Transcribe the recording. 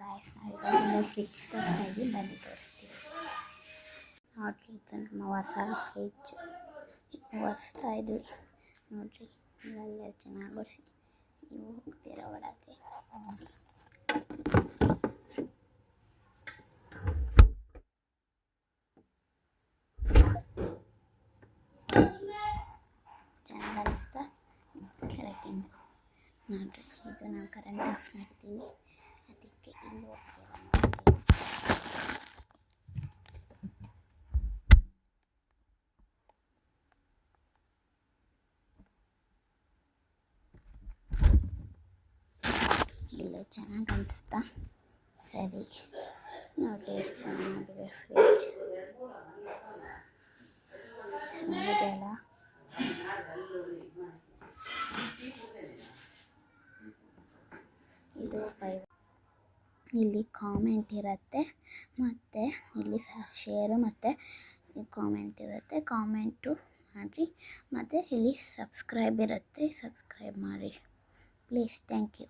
Guys ನಾವಿವಾಗ fridge ತೋರಿಸ್ತಾ ಇದ್ದೀವಿ, ಬನ್ನಿ ತೋರಿಸ್ತೀವಿ. ನೋಡ್ರಿ, ಇದು ನಮ್ಮ ಹೊಸ ಫ್ರಿಡ್ಜ್ ಒರೆಸ್ತಾ ಇದ್ವಿ. ನೋಡ್ರಿ, ಇಲ್ಲೆಲ್ಲ ಚೆನ್ನಾಗಿ ಒರೆಸಿ ನೀವು ಹೋಗ್ತೀರ ಒಳಗೆ. ಚೆನ್ನಾಗಿ ಅನಿಸ್ತಾ ಕೆಳಗಿಂದ ನೋಡ್ರಿ. ಇದು ನಾವು ಕರೆಂಟ್ ಆಫ್ ಮಾಡ್ತೀವಿ, ಅದಕ್ಕೆ ಇಲ್ಲಿ ಹೋಗ್ತೀರ. ಇಲ್ಲೇ ಚೆನ್ನಾಗಿ ಅನಿಸ್ತಾ. ಸರಿ ನೋಡ್ರಿ, ಎಷ್ಟು ಚೆನ್ನಾಗಿದೆ ಫ್ರಿಡ್ಜ್, ಚೆನ್ನಾಗಿದೆ ಅಲ್ಲ. ಇದು ಇಲ್ಲಿ ಕಾಮೆಂಟ್ ಇರುತ್ತೆ, ಮತ್ತು ಇಲ್ಲಿ ಶೇರು ಮತ್ತು ಕಾಮೆಂಟ್ ಇರುತ್ತೆ. ಕಾಮೆಂಟು ಮಾಡಿರಿ, ಮತ್ತು ಇಲ್ಲಿ ಸಬ್ಸ್ಕ್ರೈಬ್ ಇರುತ್ತೆ, ಸಬ್ಸ್ಕ್ರೈಬ್ ಮಾಡಿ ಪ್ಲೀಸ್. Thank you.